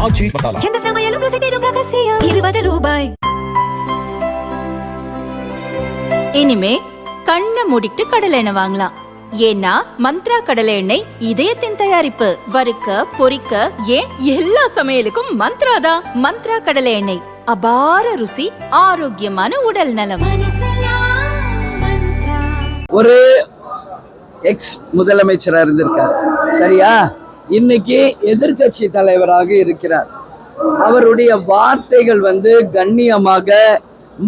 ஆச்சி மசாலா. எந்த சமையலும் ருசி தேடும் ரகசியம் 20 ரூபாய். இனிமே கண்ணை மூடிட்டு கடலை எண்ணெய் வாங்கலாம். ஏன்னா மந்த்ரா கடலை எண்ணெய் இதயத்தின் தயாரிப்பு. வறுக்க பொரிக்க ஏன் எல்லா சமையலுக்கும் மந்த்ரா தான். மந்த்ரா கடலை எண்ணெய், அபார ருசி, ஆரோக்கியமான உடல் நலம். ஒரு எக்ஸ் முதலமைச்சராக இருந்திருக்கார், சரியா? இன்னைக்கு எதிர்கட்சி தலைவராக இருக்கிறார். அவருடைய வார்த்தைகள் கண்ணியமாக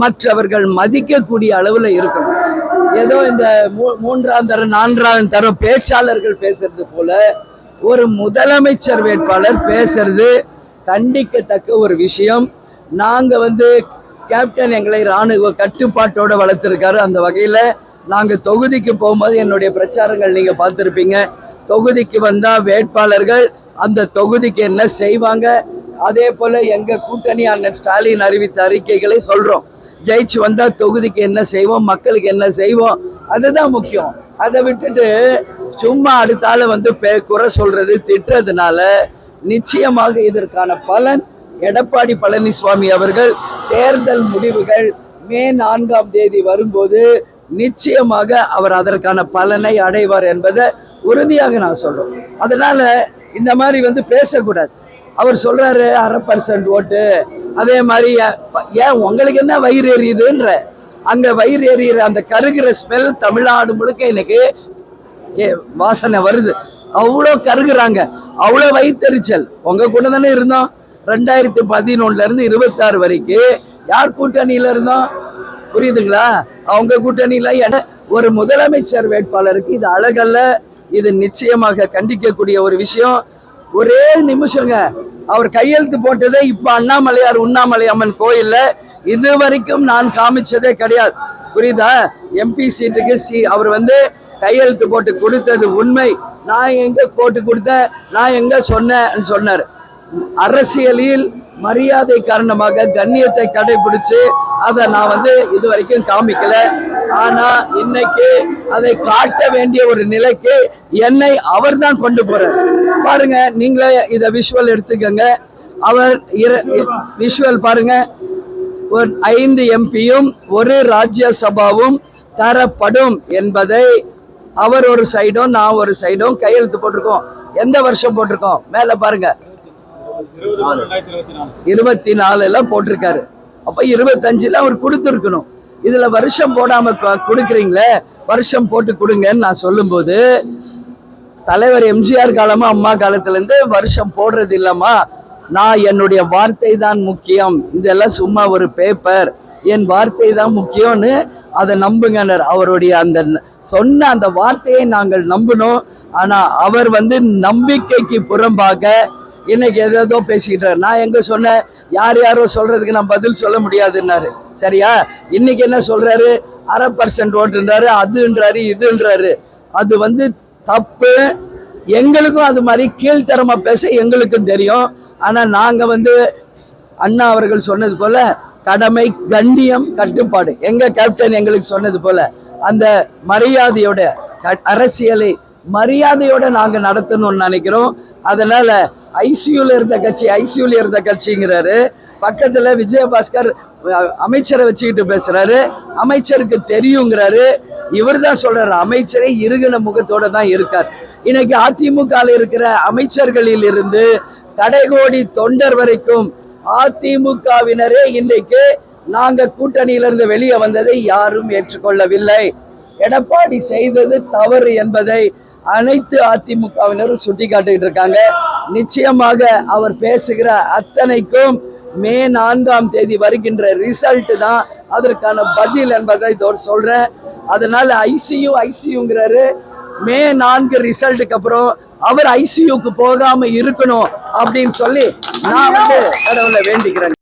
மற்றவர்கள் மதிக்கக்கூடிய அளவில் இருக்கணும். ஏதோ இந்த மூன்றாம் தரம் 4ஆம் தரம் பேச்சாளர்கள் பேசுறது போல ஒரு முதலமைச்சர் வேட்பாளர் பேசுறது கண்டிக்கத்தக்க ஒரு விஷயம். நாங்கள் கேப்டன் எங்களை இராணுவ கட்டுப்பாட்டோட வளர்த்துருக்காரு. அந்த வகையில் நாங்கள் தொகுதிக்கு போகும்போது என்னுடைய பிரச்சாரங்கள் நீங்கள் பார்த்துருப்பீங்க. தொகுதிக்கு வந்தால் வேட்பாளர்கள் அந்த தொகுதிக்கு என்ன செய்வாங்க, அதே போல் எங்கள் கூட்டணி அண்ணன் ஸ்டாலின் அறிவித்த அறிக்கைகளை சொல்கிறோம். ஜெயிச்சு வந்தால் தொகுதிக்கு என்ன செய்வோம், மக்களுக்கு என்ன செய்வோம், அதுதான் முக்கியம். அதை விட்டுட்டு சும்மா அடுத்தால குறை சொல்றது திட்டுறதுனால நிச்சயமாக இதற்கான பலன் எடப்பாடி பழனிசாமி அவர்கள் தேர்தல் முடிவுகள் மே 4ஆம் தேதி வரும்போது நிச்சயமாக அவர் அதற்கான பலனை அடைவார் என்பதை உறுதியாக நான் சொல்றோம். அதனால இந்த மாதிரி பேசக்கூடாது. அவர் சொல்றாரு 1/2% ஓட்டு, அதே மாதிரி ஏன் உங்களுக்கு என்ன வயிறு எரியுதுன்ற, அங்க வயிறு எரியிற அந்த கருகிற ஸ்மெல் தமிழ்நாடு முழுக்க இன்னைக்கு வாசனை வருது. அவ்வளோ கருகுறாங்க, அவ்வளோ வயிற்றெரிச்சல். உங்க கூட தானே இருந்தோம் 2011 இருந்து 26 வரைக்கும். யார் கூட்டணியில இருந்தோம், புரியுதுங்களா? அவங்க கூட்டணியில ஒரு முதலமைச்சர் வேட்பாளருக்கு இது அழகல்ல. இது நிச்சயமாக கண்டிக்கக்கூடிய ஒரு விஷயம். ஒரே நிமிஷங்க, அவர் கையெழுத்து போட்டதே இப்ப அண்ணாமலையார் உண்ணாமலை அம்மன் கோயில்ல இது வரைக்கும் நான் காமிச்சதே கிடையாது, புரியுதா? எம்பி சீட்டுக்கு அவர் கையெழுத்து போட்டு கொடுத்தது உண்மை. நான் எங்க போட்டு கொடுத்தேன், நான் எங்க சொன்னேன்னு சொன்னார். அரசியலில் மரியாதை காரணமாக கண்ணியத்தை கடைபிடிச்சு அதை நான் இது வரைக்கும் காமிக்கல. ஆனா இன்னைக்கு அதை காட்ட வேண்டிய ஒரு நிலைக்கு என்னை அவர் தான் கொண்டு போறார். பாருங்க, நீங்களே இத விஷுவல் எடுத்துக்கங்க. அவர் விஷுவல் பாருங்க. ஒரு 5 எம்பியும் ஒரு ராஜ்யசபாவும் தரப்படும் என்பதை அவர் ஒரு சைடும் நான் ஒரு சைடும் கையெழுத்து போட்டிருக்கோம். எந்த வருஷம் போட்டிருக்கோம்? மேல பாருங்க, 24 போட்டிருக்காரு. அப்ப 25 அவர் கொடுத்துருக்கணும். இதுல வருஷம் போடாம கொடுக்குறீங்களே, வருஷம் போட்டு கொடுங்கன்னு நான் சொல்லும் போது, தலைவர் எம்ஜிஆர் காலமா அம்மா காலத்துல இருந்து வருஷம் போடுறது இல்லம்மா, நான் என்னுடைய வார்த்தை தான் முக்கியம், இதெல்லாம் சும்மா ஒரு பேப்பர், என் வார்த்தை தான் முக்கியம்னு அதை நம்புங்க. அவருடைய அந்த சொன்ன அந்த வார்த்தையை நாங்கள் நம்பணும். ஆனா அவர் நம்பிக்கைக்கு புறம்பாக இன்னைக்கு ஏதோ பேசிக்கிட்டார். நான் எங்க சொன்னேன், யாரோ சொல்றதுக்கு நான் பதில் சொல்ல முடியாதுன்னாரு, சரியா? இன்னைக்கு என்ன சொல்றாரு, 1/2% ஓட்டுன்றாரு, அதுன்றாரு இதுன்றாரு. அது தப்பு. எங்களுக்கும் அது மாதிரி கீழ்த்தரமா பேச எங்களுக்கும் தெரியும். ஆனா நாங்க அண்ணா அவர்கள் சொன்னது போல கடமை, கண்ணியம், கட்டுப்பாடு, எங்க கேப்டன் எங்களுக்கு சொன்னது போல அந்த மரியாதையோட அரசியலை மரியாதையோட நாங்க நடத்தணும்னு நினைக்கிறோம். அதனால ஐசியூல இருந்த கட்சிங்கிறாரு. பக்கத்துல விஜயபாஸ்கர் அமைச்சரை வச்சுக்கிட்டு பேசுறாரு, அமைச்சருக்கு தெரியுங்கிறாரு. இவர் தான் சொல்றாரு, அமைச்சரை இருகின முகத்தோட தான் இருக்கார். இன்னைக்கு அதிமுக இருக்கிற அமைச்சர்களில் இருந்து கடைகோடி தொண்டர் வரைக்கும் அதிமுகவினரே இன்றைக்கு நாங்க கூட்டணியிலிருந்து வெளியே வந்ததை யாரும் ஏற்றுக்கொள்ளவில்லை. எடப்பாடி செய்தது தவறு என்பதை அனைத்து அதிமுகவினரும் சுட்டி காட்டிட்டு இருக்காங்க. நிச்சயமாக அவர் பேசுகிற அத்தனைக்கும் மே 4ஆம் தேதி வருகின்ற ரிசல்ட் தான் அதற்கான பதில் என்பதை சொல்றேன். அதனால ஐசியூங்கிறாரு. மே 4 ரிசல்ட்டுக்கு அப்புறம் அவர் ஐசியூக்கு போகாம இருக்கணும் அப்படின்னு சொல்லி நான் கடவுளை வேண்டிக்கிறேன்.